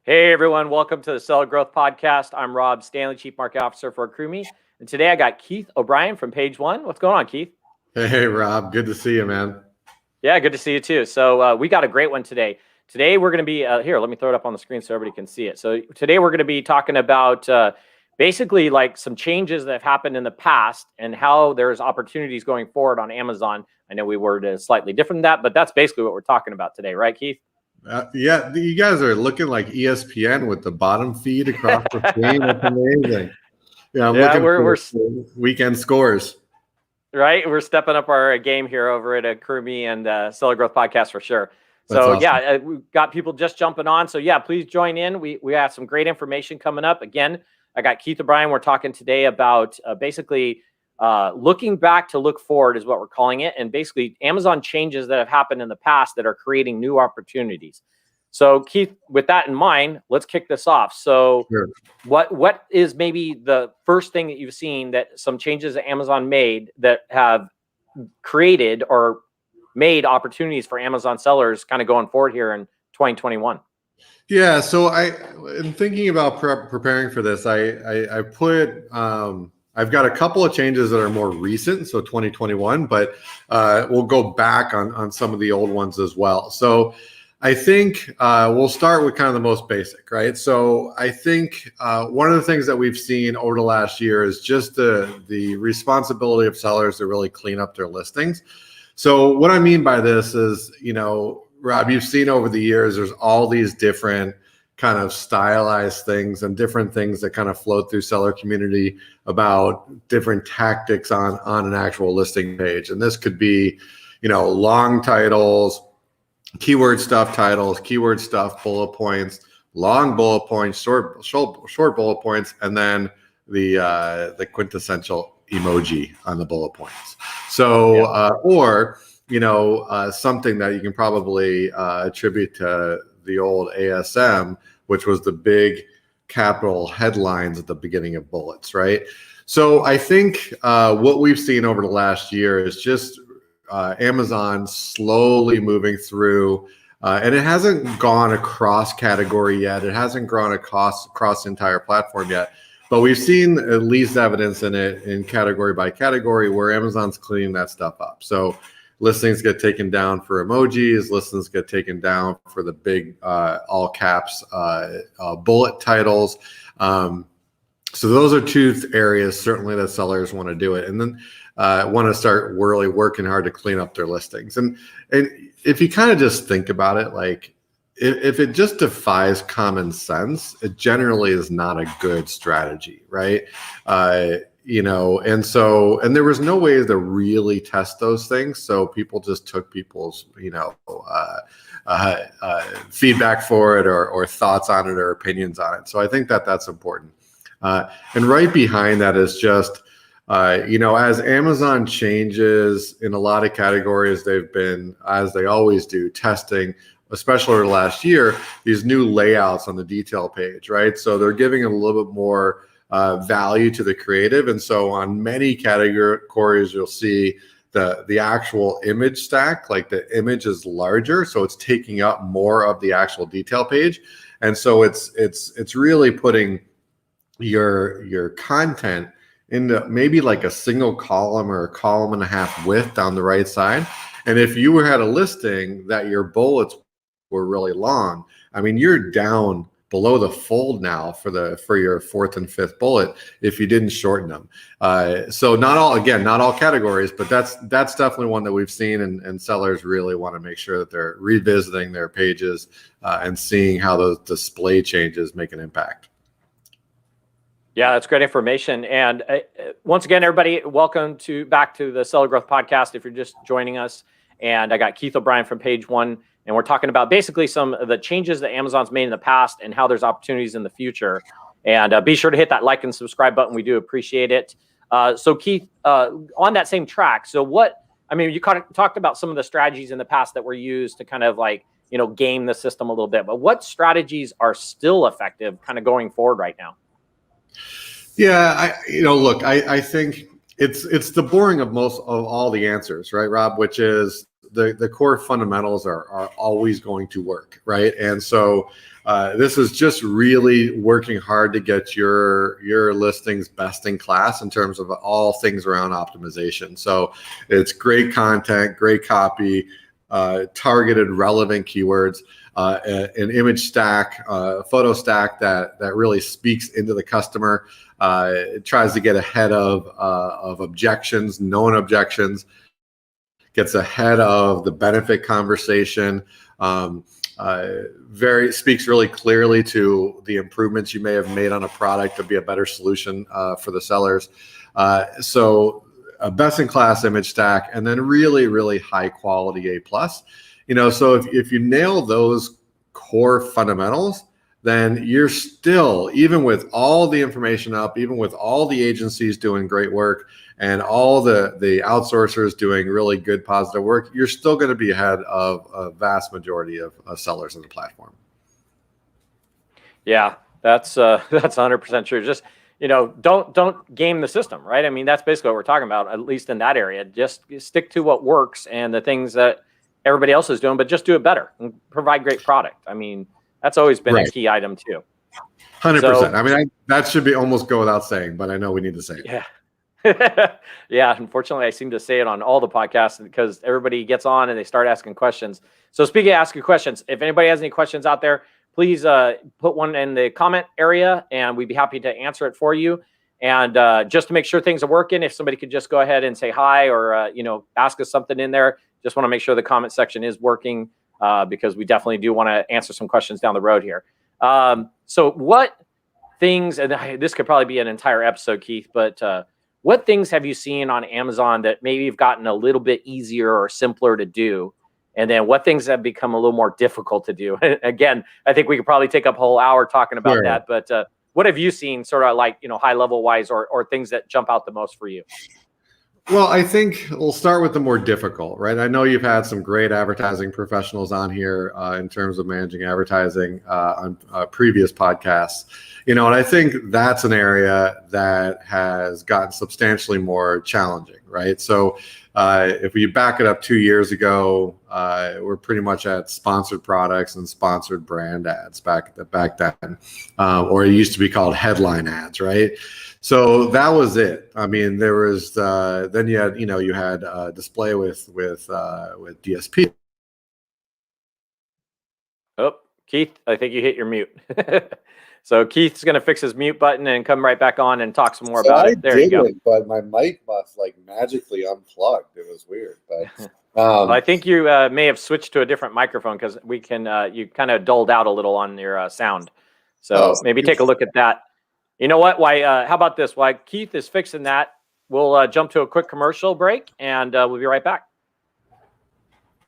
Hey everyone, welcome to the Seller Growth Podcast. I'm Rob Stanley, Chief Market Officer for AccrueMe. And today I got Keith O'Brien from Page.One. What's going on, Keith? Hey, Rob. Good to see you, man. Yeah, good to see you too. So we got a great one today. Today we're going to be, here, let me throw it up on the screen so everybody can see it. So today we're going to be talking about basically like some changes that have happened in the past and how there's opportunities going forward on Amazon. I know we worded it slightly different than that, but that's basically what we're talking about today, right, Keith? Yeah, you guys are looking like ESPN with the bottom feed across the screen. That's amazing. Yeah, I'm looking for weekend scores. Right, we're stepping up our game here over at AccrueMe and Seller Growth Podcast for sure. So awesome. Yeah, we've got people just jumping on. So yeah, please join in. We have some great information coming up. Again, I got Keith O'Brien. We're talking today about basically looking back to look forward is what we're calling it, and basically Amazon changes that have happened in the past that are creating new opportunities. So Keith, with that in mind, let's kick this off. So sure. What is maybe the first thing that you've seen that some changes that Amazon made that have created or made opportunities for Amazon sellers kind of going forward here in 2021? Yeah, so in thinking about preparing for this, I put I've got a couple of changes that are more recent, so 2021, but we'll go back on some of the old ones as well. So I think we'll start with kind of the most basic, right? So I think one of the things that we've seen over the last year is just the responsibility of sellers to really clean up their listings. So what I mean by this is, Rob, you've seen over the years, there's all these different kind of stylized things and different things that kind of float through seller community about different tactics on an actual listing page. And this could be, long titles, keyword stuff titles, keyword stuff bullet points, long bullet points, short bullet points, and then the quintessential emoji on the bullet points. So or something that you can probably attribute to the old ASM, which was the big capital headlines at the beginning of bullets, right? So I think what we've seen over the last year is just Amazon slowly moving through, and it hasn't gone across category yet. It hasn't gone across the entire platform yet, but we've seen at least evidence in it in category by category where Amazon's cleaning that stuff up. So listings get taken down for emojis, listings get taken down for the big all caps bullet titles. So those are two areas certainly that sellers want to do it. And then want to start really working hard to clean up their listings. And if you kind of just think about it, like if it just defies common sense, it generally is not a good strategy, right? And there was no way to really test those things. So people just took people's, feedback for it or thoughts on it or opinions on it. So I think that's important. And right behind that is just, as Amazon changes in a lot of categories, they've been, as they always do, testing, especially over the last year, these new layouts on the detail page, right? So they're giving a little bit more value to the creative. And so on many categories, you'll see the actual image stack, like the image is larger, so it's taking up more of the actual detail page. And so it's really putting your content into maybe like a single column or a column and a half width down the right side. And if you had a listing that your bullets were really long, I mean, you're down below the fold now for your fourth and fifth bullet if you didn't shorten them. So not all categories, but that's definitely one that we've seen, and sellers really want to make sure that they're revisiting their pages and seeing how those display changes make an impact. Yeah, that's great information. And once again, everybody, welcome back to the Seller Growth Podcast. If you're just joining us, and I got Keith O'Brien from Page.One, and we're talking about basically some of the changes that Amazon's made in the past and how there's opportunities in the future. And be sure to hit that like and subscribe button. We do appreciate it. So Keith, on that same track, you talked about some of the strategies in the past that were used to kind of like, game the system a little bit, but what strategies are still effective kind of going forward right now? Yeah, I think it's the boring of all the answers, right, Rob? Which is the core fundamentals are always going to work, right? And so this is just really working hard to get your listings best in class in terms of all things around optimization. So it's great content, great copy, targeted relevant keywords, an image stack, photo stack that really speaks into the customer. It tries to get ahead of objections, known objections, gets ahead of the benefit conversation. Speaks really clearly to the improvements you may have made on a product to be a better solution for the sellers. So a best-in-class image stack, and then really, really high-quality A+. So if you nail those core fundamentals, then you're still, even with all the information up, even with all the agencies doing great work and all the outsourcers doing really good positive work, you're still going to be ahead of a vast majority of sellers on the platform. Yeah, that's 100% true. Just, don't game the system, right? I mean, that's basically what we're talking about, at least in that area. Just stick to what works and the things that everybody else is doing, but just do it better and provide great product. I mean, that's always been a key item too. 100%. I mean, that should be almost go without saying, but I know we need to say it. Yeah. Yeah. Unfortunately, I seem to say it on all the podcasts because everybody gets on and they start asking questions. So speaking of asking questions, if anybody has any questions out there, please put one in the comment area and we'd be happy to answer it for you. And just to make sure things are working, if somebody could just go ahead and say hi or, ask us something in there, just want to make sure the comment section is working. Because we definitely do want to answer some questions down the road here. So what things, and this could probably be an entire episode, Keith, but what things have you seen on Amazon that maybe have gotten a little bit easier or simpler to do? And then what things have become a little more difficult to do? Again, I think we could probably take up a whole hour talking about that, but what have you seen sort of like, high level wise or things that jump out the most for you? Well, I think we'll start with the more difficult, right? I know you've had some great advertising professionals on here in terms of managing advertising on previous podcasts, and I think that's an area that has gotten substantially more challenging, right? So if we back it up 2 years ago, we're pretty much at sponsored products and sponsored brand ads back then, or it used to be called headline ads, right? So that was it. I mean, there was then you had display with DSP. Oh, Keith, I think you hit your mute. So Keith's going to fix his mute button and come right back on and talk some more about it. There you go. But my mic must magically unplugged. It was weird. But well, I think you may have switched to a different microphone because we can. You kind of dulled out a little on your sound. So maybe take a look at that. You know what? How about this? While Keith is fixing that, we'll jump to a quick commercial break, and we'll be right back.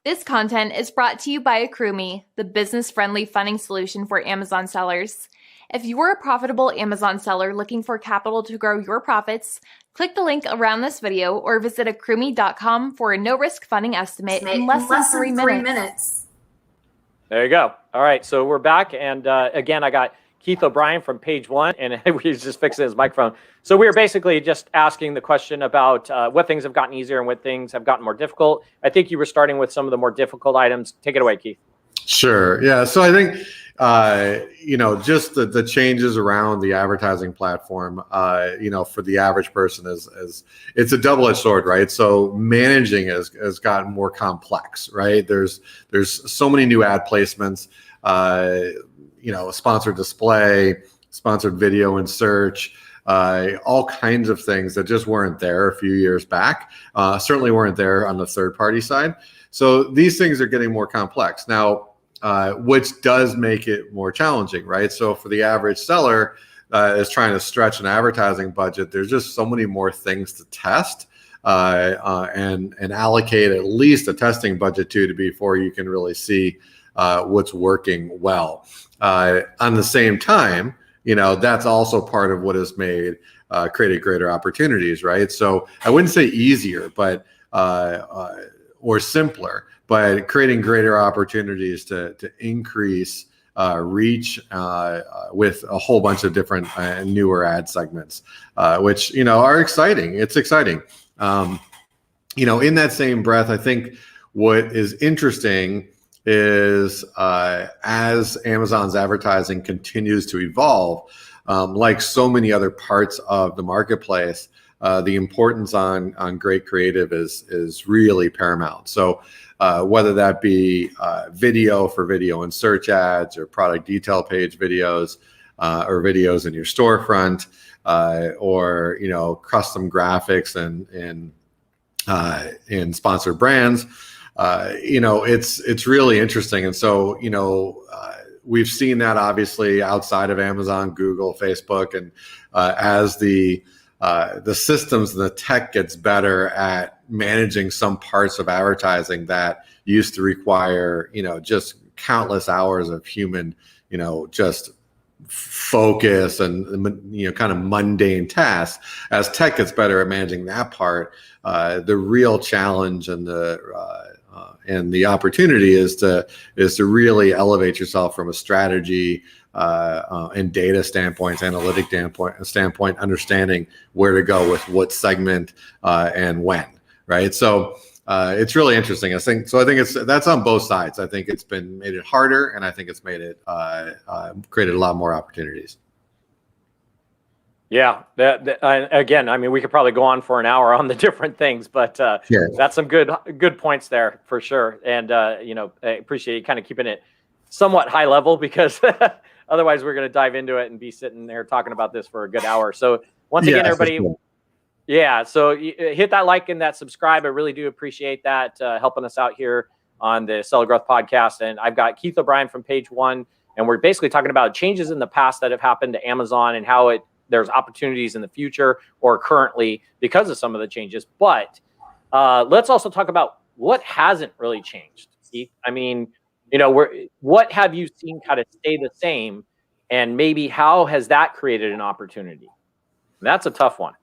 This content is brought to you by AccrueMe, the business-friendly funding solution for Amazon sellers. If you are a profitable Amazon seller looking for capital to grow your profits, click the link around this video or visit accrueme.com for a no-risk funding estimate in less than 3 minutes. There you go. All right, so we're back, and again, I got Keith O'Brien from Page.One, and he's just fixing his microphone. So we were basically just asking the question about what things have gotten easier and what things have gotten more difficult. I think you were starting with some of the more difficult items. Take it away, Keith. Sure. Yeah. So I think, just the changes around the advertising platform, for the average person is it's a double-edged sword, right? So managing has gotten more complex, right? There's so many new ad placements, sponsored display, sponsored video and search, all kinds of things that just weren't there a few years back, certainly weren't there on the third-party side. So these things are getting more complex now, which does make it more challenging, right? So for the average seller is trying to stretch an advertising budget, there's just so many more things to test and allocate at least a testing budget to before you can really see what's working well. On the same time, that's also part of what has made created greater opportunities, right? So I wouldn't say easier, but or simpler, but creating greater opportunities to increase reach with a whole bunch of different newer ad segments, which are exciting. It's exciting. In that same breath, I think what is interesting is as Amazon's advertising continues to evolve, like so many other parts of the marketplace, the importance on great creative is really paramount. So whether that be video for video and search ads, or product detail page videos, or videos in your storefront, or custom graphics and sponsored brands, it's really interesting. And so we've seen that obviously outside of Amazon, Google, Facebook, and as the systems and the tech gets better at managing some parts of advertising that used to require, just countless hours of human, just focus and, kind of mundane tasks. As tech gets better at managing that part, the real challenge and the opportunity is to really elevate yourself from a strategy and data standpoint, analytic standpoint, understanding where to go with what segment and when, right? So it's really interesting. I think that's on both sides. I think it's made it harder, and I think it's made it created a lot more opportunities. Yeah. Again, I mean, we could probably go on for an hour on the different things, but that's some good points there for sure. And I appreciate you kind of keeping it somewhat high level, because otherwise we're going to dive into it and be sitting there talking about this for a good hour. So once again, everybody, so hit that like and that subscribe. I really do appreciate that, helping us out here on the Seller Growth Podcast. And I've got Keith O'Brien from Page.One, and we're basically talking about changes in the past that have happened to Amazon and how there's opportunities in the future or currently because of some of the changes. But let's also talk about what hasn't really changed, Keith. I mean, what have you seen kind of stay the same, and maybe how has that created an opportunity? That's a tough one.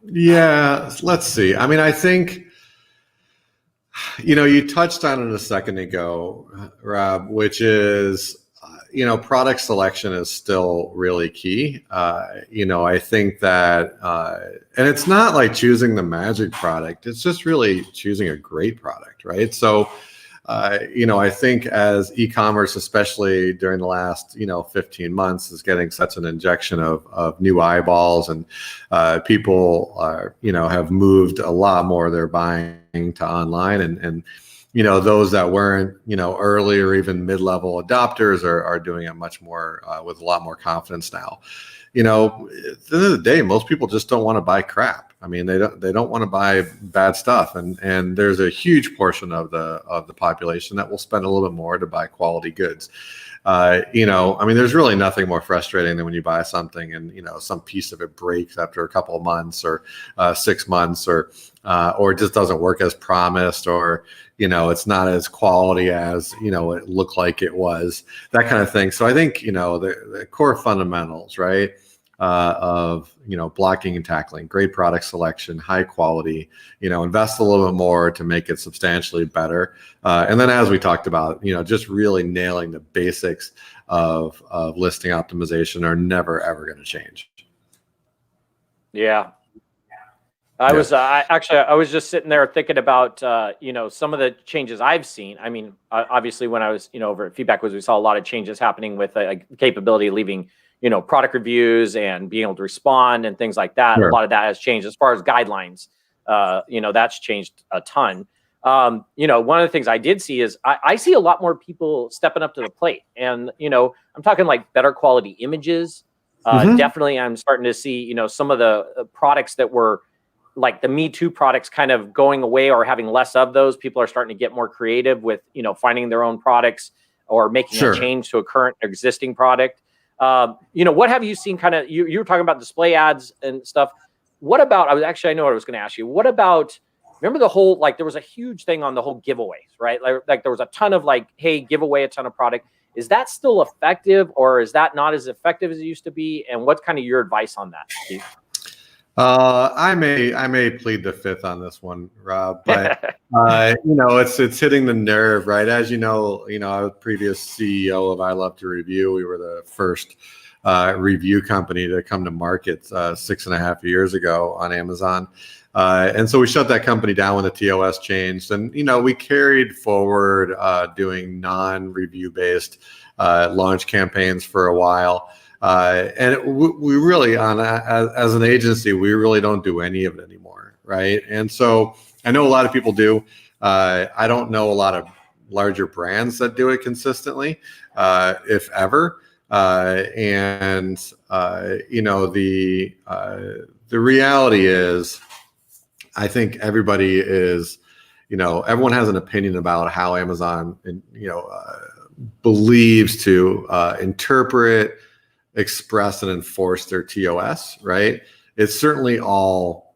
Yeah, let's see. I mean, I think, you touched on it a second ago, Rob, which is, product selection is still really key. I think that, and it's not like choosing the magic product. It's just really choosing a great product, right? So, I think as e-commerce, especially during the last, 15 months, is getting such an injection of new eyeballs, and people are, have moved a lot more of their buying to online, and those that weren't, early or even mid-level adopters are doing it much more with a lot more confidence now. At the end of the day, most people just don't want to buy crap. I mean, they don't want to buy bad stuff, and there's a huge portion of the population that will spend a little bit more to buy quality goods. I mean, there's really nothing more frustrating than when you buy something and some piece of it breaks after a couple of months or 6 months, or it just doesn't work as promised, or it's not as quality as it looked like it was, that kind of thing. So I think the core fundamentals, right, of blocking and tackling, great product selection, high quality, invest a little bit more to make it substantially better, and then, as we talked about, just really nailing the basics of listing optimization are never ever going to change. I was just sitting there thinking about some of the changes I've seen. I mean, obviously when I was over at Feedback, we saw a lot of changes happening with a capability of leaving product reviews and being able to respond and things like that. Sure. A lot of that has changed as far as guidelines. That's changed a ton. One of the things I did see is I see a lot more people stepping up to the plate, and I'm talking like better quality images. Definitely, I'm starting to see some of the products that were like the Me Too products kind of going away or having less of those. People are starting to get more creative with finding their own products or making a change to a current existing product. What have you seen? Kind of, you were talking about display ads and stuff. What about? I know what I was going to ask you. What about? Remember the whole, like, there was a huge thing on the whole giveaways, right? Like there was a ton of like, hey, give away a ton of product. Is that still effective, or is that not as effective as it used to be? And what's kind of your advice on that, Steve? I may plead the fifth on this one, Rob, but it's hitting the nerve, right? As I was previous CEO of I Love to Review. We were the first review company to come to market 6.5 years ago on Amazon. And so we shut that company down when the TOS changed. And, we carried forward doing non-review based launch campaigns for a while. We really, as an agency, we really don't do any of it anymore, right? And so I know a lot of people do. I don't know a lot of larger brands that do it consistently, if ever. The reality is, I think everybody is, everyone has an opinion about how Amazon, believes to interpret, express, and enforce their TOS, right? It's certainly all,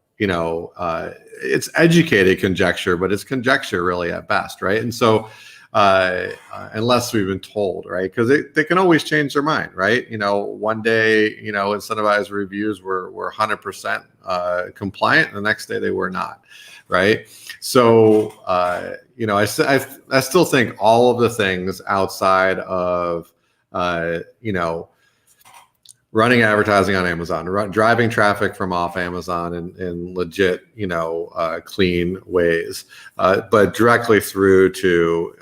it's educated conjecture, but it's conjecture really at best, right? And so, unless we've been told, right? Because they can always change their mind, right? One day, incentivized reviews were 100% compliant, and the next day they were not, right? So, I still think all of the things outside of, running advertising on Amazon, driving traffic from off Amazon in legit, clean ways, but directly through to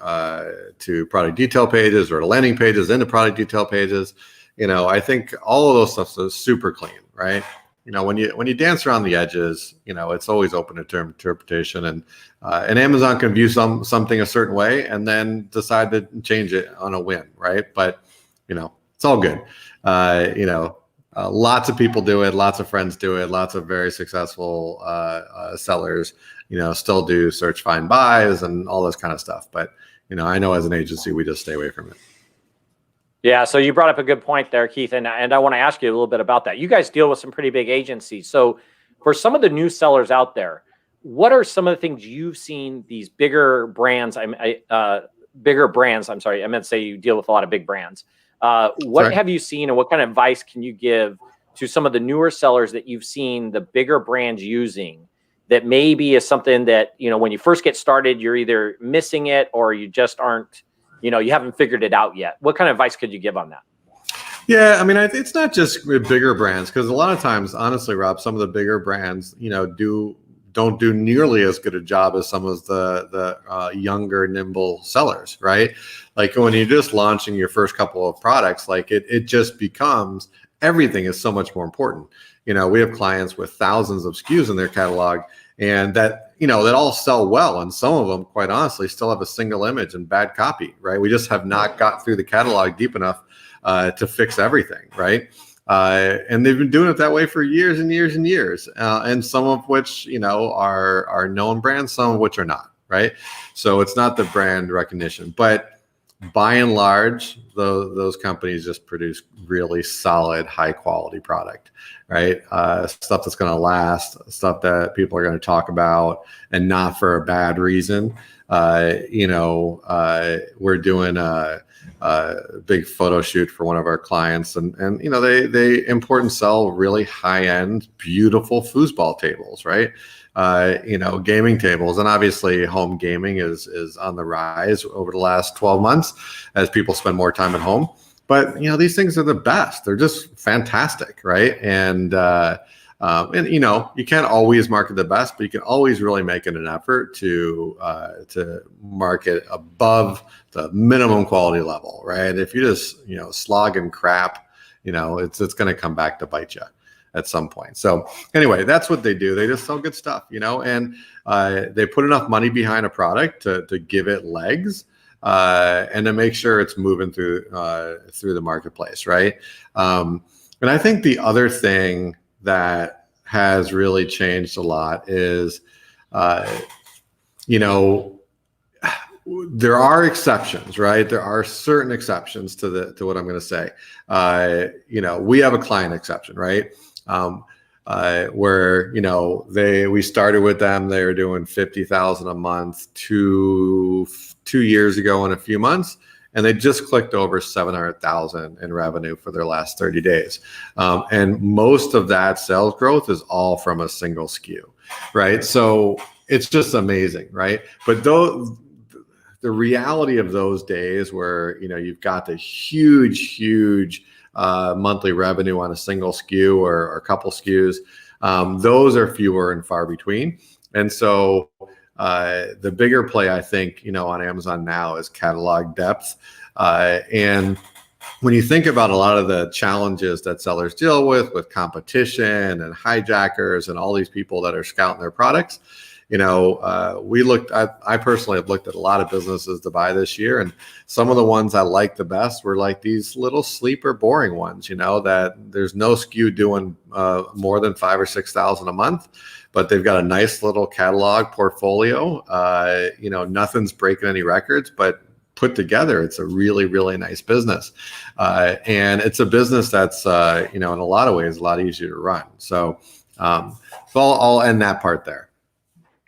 product detail pages or landing pages into product detail pages. I think all of those stuff is super clean, right? When you dance around the edges, it's always open to interpretation, and Amazon can view something a certain way and then decide to change it on a whim, right? But it's all good. Lots of people do it. Lots of friends do it. Lots of very successful sellers, still do search, find, buys, and all this kind of stuff. But I know as an agency, we just stay away from it. Yeah. So you brought up a good point there, Keith, and I want to ask you a little bit about that. You guys deal with some pretty big agencies. So for some of the new sellers out there, what are some of the things you've seen these bigger brands? I'm sorry. I meant to say you deal with a lot of big brands. What have you seen, and what kind of advice can you give to some of the newer sellers that you've seen the bigger brands using that maybe is something that, when you first get started, you're either missing it or you just aren't, you haven't figured it out yet? What kind of advice could you give on that? Yeah, I mean, it's not just with bigger brands, because a lot of times, honestly, Rob, some of the bigger brands, don't do nearly as good a job as some of the younger, nimble sellers, right? Like when you're just launching your first couple of products, like it just becomes, everything is so much more important. We have clients with thousands of SKUs in their catalog, and that all sell well. And some of them, quite honestly, still have a single image and bad copy, right? We just have not got through the catalog deep enough to fix everything, right? And they've been doing it that way for years and years and years. And some of which, are known brands, some of which are not, right? So it's not the brand recognition, but by and large, those companies just produce really solid, high quality product, right? Stuff that's going to last, stuff that people are going to talk about, and not for a bad reason. We're doing a big photo shoot for one of our clients, and they import and sell really high end, beautiful foosball tables, right? Gaming tables, and obviously home gaming is on the rise over the last 12 months as people spend more time at home. But these things are the best; they're just fantastic, right? And you can't always market the best, but you can always really make it an effort to market above the minimum quality level, right? If you just slog and crap, it's going to come back to bite you at some point. So anyway, that's what they do. They just sell good stuff, and they put enough money behind a product to give it legs, and to make sure it's moving through the marketplace, right? And I think the other thing that has really changed a lot is, there are exceptions, right? There are certain exceptions to what I'm going to say. We have a client exception, right? Where we started with them, they were doing $50,000 a month 2 years ago in a few months, and they just clicked over $700,000 in revenue for their last 30 days. And most of that sales growth is all from a single SKU, right? So it's just amazing, right? But the reality of those days where you've got the huge monthly revenue on a single SKU or a couple SKUs, Those are fewer and far between. And so the bigger play, I think, on Amazon now is catalog depth. And when you think about a lot of the challenges that sellers deal with competition and hijackers and all these people that are scouting their products, I personally have looked at a lot of businesses to buy this year, and some of the ones I liked the best were like these little sleeper boring ones, that there's no SKU doing more than 5,000 or 6,000 a month, but they've got a nice little catalog portfolio. Nothing's breaking any records, but put together, it's a really, really nice business. And it's a business that's, in a lot of ways, a lot easier to run. So I'll end that part there.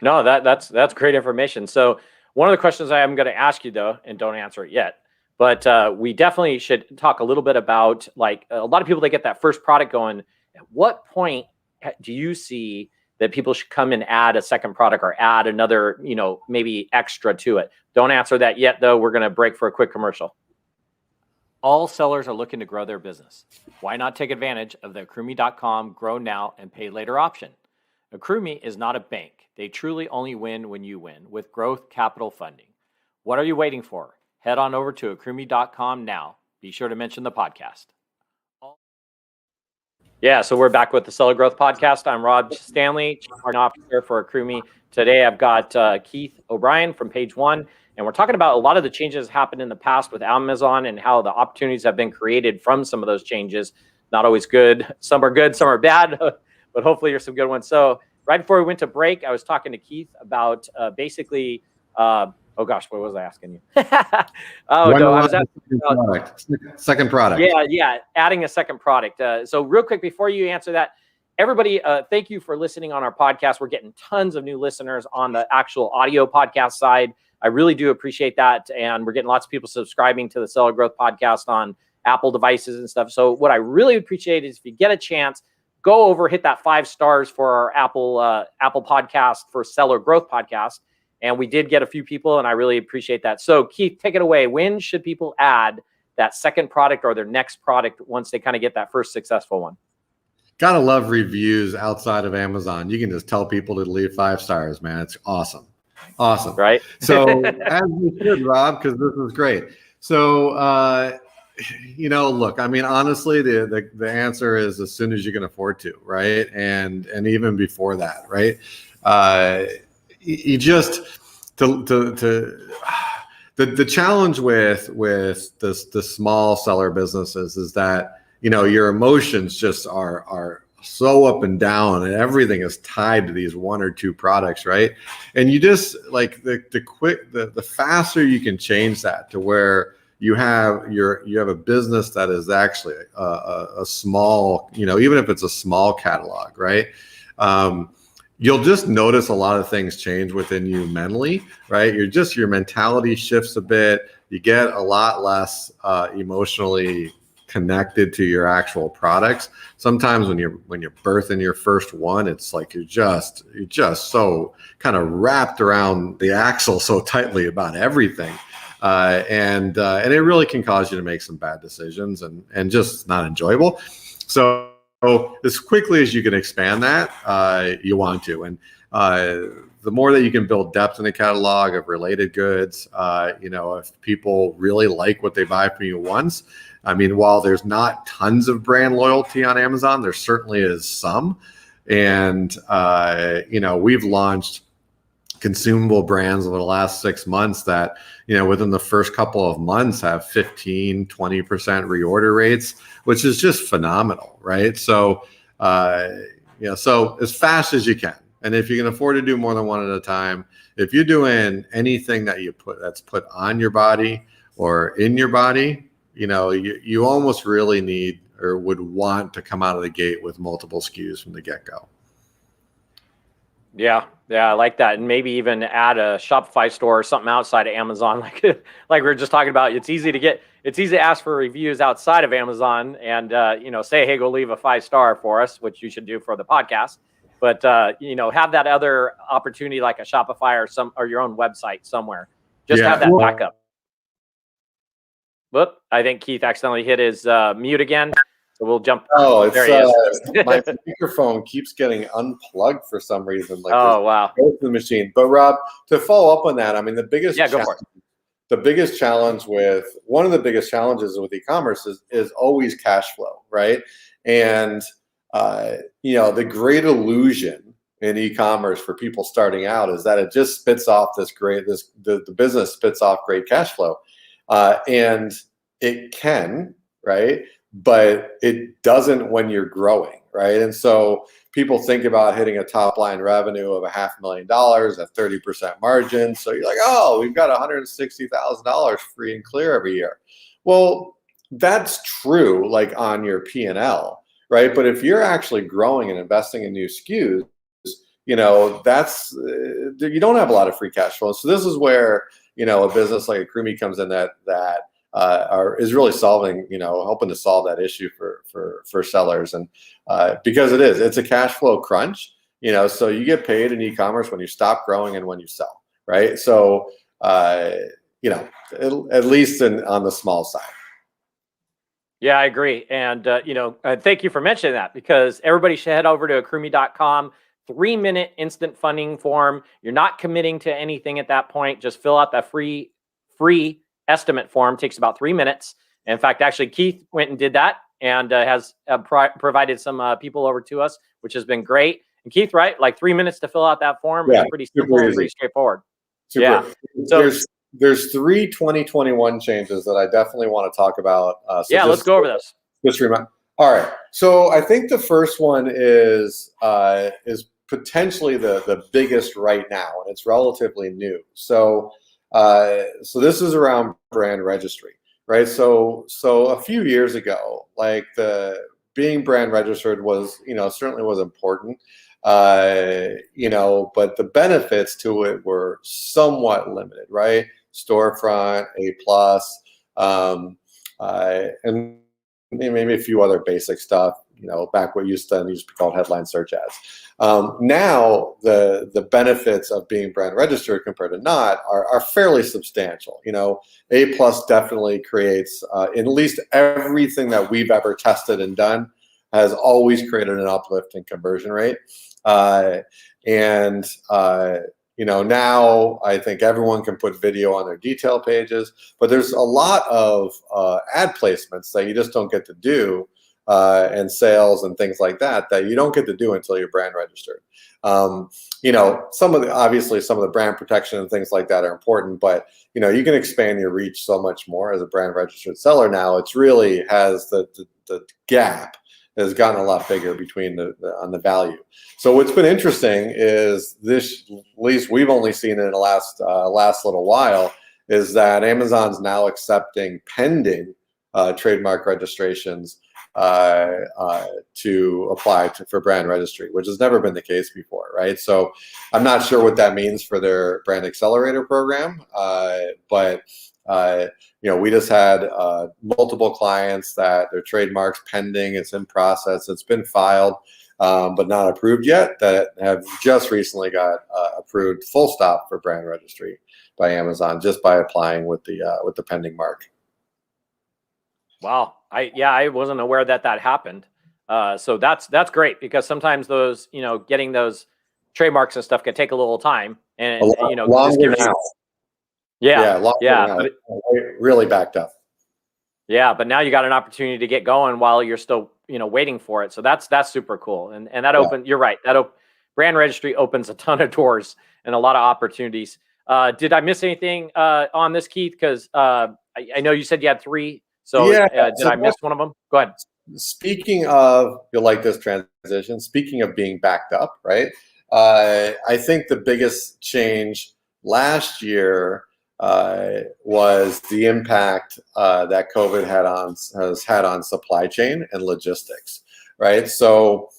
No, that's great information. So one of the questions I am going to ask you, though, and don't answer it yet, but we definitely should talk a little bit about, like, a lot of people that get that first product going. At what point do you see that people should come and add a second product or add another, maybe extra to it? Don't answer that yet, though. We're going to break for a quick commercial. All sellers are looking to grow their business. Why not take advantage of the Accrueme.com Grow Now and Pay Later option? Accrueme is not a bank. They truly only win when you win with growth capital funding. What are you waiting for? Head on over to Accrueme.com now. Be sure to mention the podcast. Yeah, so we're back with the Seller Growth Podcast. I'm Rob Stanley, Chief Marketing Officer for Accrueme. Today I've got Keith O'Brien from Page.One, and we're talking about a lot of the changes happened in the past with Amazon and how the opportunities have been created from some of those changes. Not always good. Some are bad, but hopefully there's some good ones. So right before we went to break, I was talking to Keith about basically, oh gosh, what was I asking you? I was asking about second product. Yeah, adding a second product. So real quick, before you answer that, everybody, thank you for listening on our podcast. We're getting tons of new listeners on the actual audio podcast side. I really do appreciate that. And we're getting lots of people subscribing to the Seller Growth Podcast on Apple devices and stuff. So what I really appreciate is if you get a chance, go over, hit that 5 stars for our Apple podcast for Seller Growth Podcast. And we did get a few people, and I really appreciate that. So Keith, take it away. When should people add that second product or their next product once they kind of get that first successful one? Gotta love reviews outside of Amazon. You can just tell people to leave 5 stars, man. It's awesome. Awesome. Right? So as you should, Rob, because this is great. So, look, I mean, honestly, the answer is as soon as you can afford to, right? And even before that, right? You just the challenge with the small seller businesses is that your emotions just are so up and down, and everything is tied to these 1 or 2 products, right? And you just like the faster you can change that to where you have a business that is actually a small, even if it's a small catalog, right? You'll just notice a lot of things change within you mentally, right? Your mentality shifts a bit. You get a lot less emotionally connected to your actual products. Sometimes when you're birthing your first one, it's like you're just so kind of wrapped around the axle so tightly about everything. And it really can cause you to make some bad decisions and just not enjoyable. So as quickly as you can expand that, you want to. And the more that you can build depth in the catalog of related goods, if people really like what they buy from you once, I mean, while there's not tons of brand loyalty on Amazon, there certainly is some. And, we've launched consumable brands over the last 6 months that, within the first couple of months have 15, 20% reorder rates, which is just phenomenal, right? So, so as fast as you can. And if you can afford to do more than one at a time, if you're doing anything that's put on your body or in your body, you almost really need or would want to come out of the gate with multiple SKUs from the get-go. Yeah, I like that. And maybe even add a Shopify store or something outside of Amazon. Like we were just talking about, it's easy to ask for reviews outside of Amazon and, say, hey, go leave a 5-star for us, which you should do for the podcast. But, have that other opportunity like a Shopify or your own website somewhere. Just have that backup. Whoop, I think Keith accidentally hit his mute again. So we'll jump. Oh, There he is. my microphone keeps getting unplugged for some reason. Like, oh, wow. the machine. But Rob, to follow up on that, I mean, the biggest Yeah, go for it. the biggest challenge with one of the biggest challenges with e-commerce is always cash flow, right? And the great illusion in e-commerce for people starting out is that it just spits off the business spits off great cash flow, and it can, right? But it doesn't when you're growing, right? And so people think about hitting a top line revenue of $500,000 at 30% margin. So you're like, oh, we've got $160,000 free and clear every year. Well, that's true, like on your P&L, right? But if you're actually growing and investing in new SKUs, that's you don't have a lot of free cash flow. So this is where a business like Accrume comes in that is really solving, helping to solve that issue for sellers. And because it's a cash flow crunch, so you get paid in e-commerce when you stop growing and when you sell, right? So, at least on the small side. Yeah, I agree. And, thank you for mentioning that, because everybody should head over to accrume.com, 3-minute instant funding form. You're not committing to anything at that point. Just fill out that free estimate form. Takes about 3 minutes. In fact, actually, Keith went and did that and has provided some people over to us, which has been great. And Keith, right? Like 3 minutes to fill out that form. Yeah, it's pretty simple and pretty straightforward. Super. Yeah. So there's 3 2021 changes that I definitely want to talk about. Let's go over this. Just remind. All right. So I think the first one is potentially the biggest right now, and it's relatively new. So this is around brand registry, right? So a few years ago, like being brand registered was, certainly was important, but the benefits to it were somewhat limited, right? Storefront, A+, and maybe a few other basic stuff, back what used to be called headline search ads. Now the benefits of being brand registered compared to not are fairly substantial. A+ definitely creates, at least everything that we've ever tested and done has always created an uplift in conversion rate. Now I think everyone can put video on their detail pages, but there's a lot of ad placements that you just don't get to do, and sales and things like that you don't get to do until you're brand registered. Some of the brand protection and things like that are important, but you can expand your reach so much more as a brand registered seller now. It's really has the gap has gotten a lot bigger between on the value. So what's been interesting is this, at least we've only seen it in the last little while, is that Amazon's now accepting pending trademark registrations to apply for brand registry, which has never been the case before, right? So I'm not sure what that means for their brand accelerator program, but we just had multiple clients that their trademarks pending, it's in process, it's been filed, but not approved yet, that have just recently got approved full stop for brand registry by Amazon just by applying with the pending mark. Wow. I wasn't aware that happened. So that's great, because sometimes those, getting those trademarks and stuff can take a little time, and longer now. Now. But really backed up. Yeah, but now you got an opportunity to get going while you're still, waiting for it. So that's super cool. And that you're right. Brand registry opens a ton of doors and a lot of opportunities. Did I miss anything on this, Keith? Because I know you said you had 3. So did I miss one of them? Go ahead. Speaking of, you'll like this transition, speaking of being backed up, right? I think the biggest change last year was the impact that COVID has had on supply chain and logistics, right? So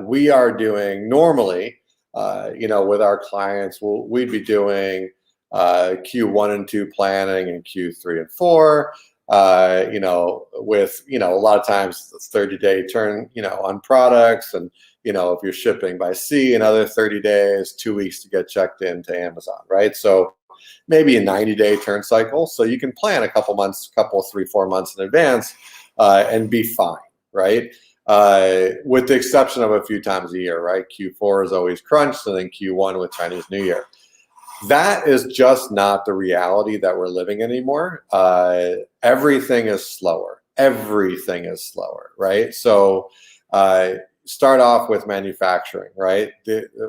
we are doing normally, with our clients, we'd be doing Q1 and 2 planning and Q3 and 4. With a lot of times it's 30-day turn, on products, and if you're shipping by sea, another 30 days, 2 weeks to get checked into Amazon, right? So maybe a 90-day turn cycle. So you can plan a couple 3-4 months in advance and be fine, right? With the exception of a few times a year, right? Q4 is always crunched, and then Q1 with Chinese New Year. That is just not the reality that we're living anymore. Everything is slower. Everything is slower, right? So start off with manufacturing, right?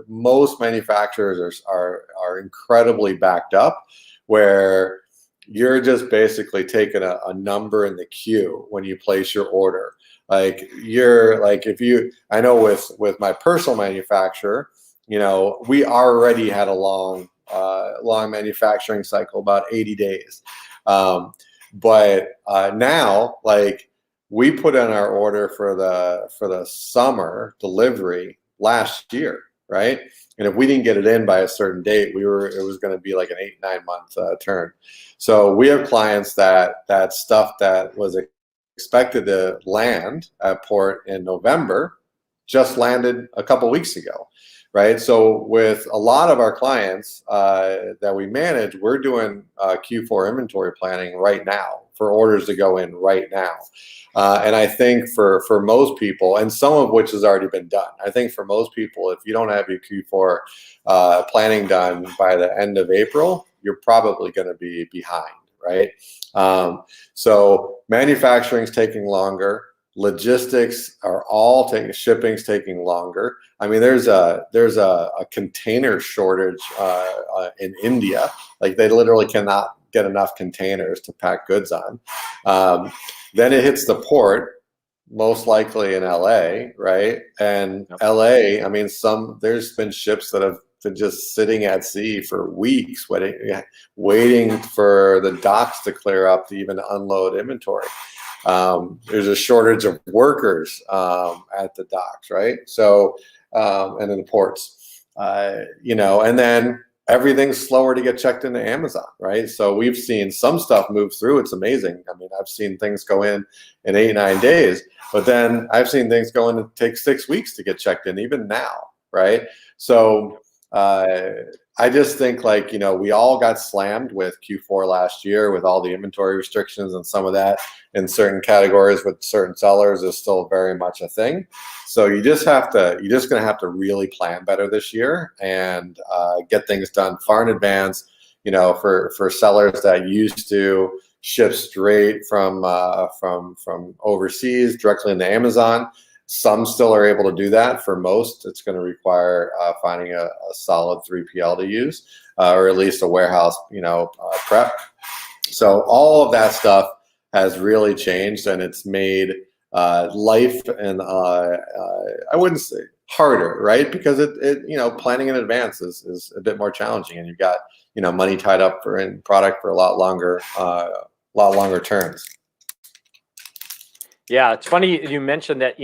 Most manufacturers are incredibly backed up, where you're just basically taking a number in the queue when you place your order. Like I know with my personal manufacturer, we already had a long manufacturing cycle, about 80 days. But now, like, we put in our order for the summer delivery last year, right? And if we didn't get it in by a certain date, it was going to be like an 8-9 month turn. So we have clients that stuff that was expected to land at port in November just landed a couple weeks ago, right? So with a lot of our clients that we manage, we're doing Q4 inventory planning right now for orders to go in right now. And I think for most people, and some of which has already been done, I think for most people, if you don't have your Q4 planning done by the end of April, you're probably going to be behind, right? So manufacturing's taking longer. Logistics are all shipping's taking longer. I mean, there's a container shortage in India. Like, they literally cannot get enough containers to pack goods on. Then it hits the port, most likely in LA, right? And LA, I mean, there's been ships that have been just sitting at sea for weeks, waiting for the docks to clear up to even unload inventory. There's a shortage of workers at the docks, right? So, and in the ports, and then everything's slower to get checked into Amazon, right? So we've seen some stuff move through. It's amazing. I mean, I've seen things go in 8-9 days, but then I've seen things go in and take 6 weeks to get checked in, even now, right? So I just think, like, we all got slammed with Q4 last year with all the inventory restrictions, and some of that in certain categories with certain sellers is still very much a thing. So you're just going to have to really plan better this year and get things done far in advance. For sellers that used to ship straight from overseas directly into Amazon, some still are able to do that. For most, it's going to require finding a solid 3PL to use, or at least a warehouse, prep. So all of that stuff has really changed, and it's made life and I wouldn't say harder, right? Because it planning in advance is a bit more challenging, and you've got money tied up in product for a lot longer turns. Yeah, it's funny you mentioned that,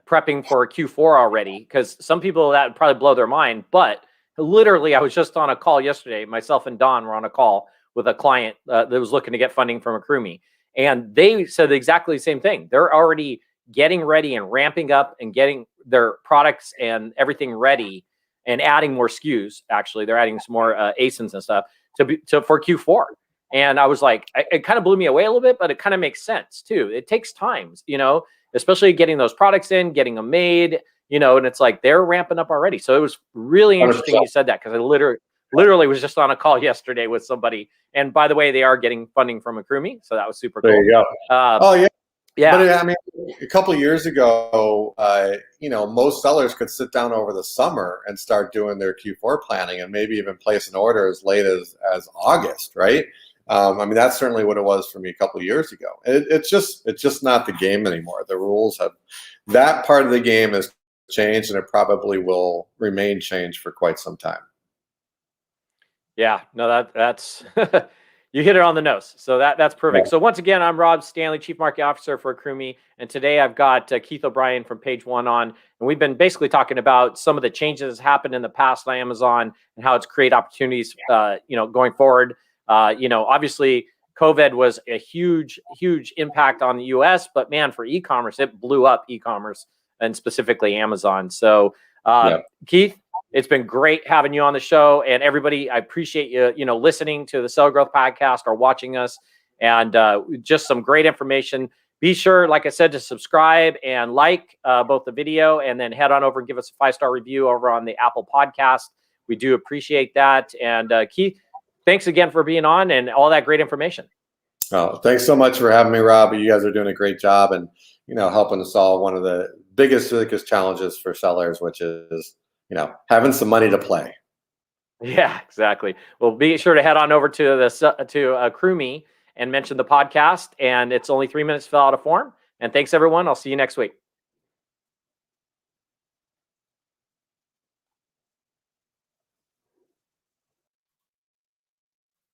prepping for Q4 already, because some people that would probably blow their mind. But literally, I was just on a call yesterday. Myself and Don were on a call with a client that was looking to get funding from AccruMe, and they said exactly the same thing. They're already getting ready and ramping up and getting their products and everything ready and adding more SKUs. Actually, they're adding some more ASINs and stuff for Q4. And I was like, it kind of blew me away a little bit, but it kind of makes sense too. It takes time, especially getting those products in, getting them made, and it's like they're ramping up already. So it was really interesting 100%. You said that, because I literally was just on a call yesterday with somebody. And by the way, they are getting funding from AccruMe, so that was super cool. There you go. Oh yeah. Yeah. But I mean, a couple of years ago, most sellers could sit down over the summer and start doing their Q4 planning, and maybe even place an order as late as August, right? I mean, that's certainly what it was for me a couple of years ago. It's just not the game anymore. The rules that part of the game has changed, and it probably will remain changed for quite some time. Yeah, no, that's you hit it on the nose. So that's perfect. Yeah. So once again, I'm Rob Stanley, Chief Marketing Officer for AccruMe, and today I've got Keith O'Brien from Page.One on, and we've been basically talking about some of the changes that happened in the past on Amazon and how it's created opportunities, going forward. Obviously COVID was a huge impact on the US, but man, for e-commerce, it blew up e-commerce, and specifically Amazon. So Keith, it's been great having you on the show, and everybody, I appreciate you, listening to the Seller Growth Podcast or watching us, and just some great information. be sure, like I said, to subscribe and like both the video, and then head on over and give us a 5-star review over on the Apple Podcast. We do appreciate that. And Keith, thanks again for being on and all that great information. Oh, thanks so much for having me, Rob. You guys are doing a great job, and helping to solve one of the biggest challenges for sellers, which is having some money to play. Yeah, exactly. Well, be sure to head on over to CrewMe and mention the podcast. And it's only 3 minutes to fill out a form. And thanks, everyone. I'll see you next week.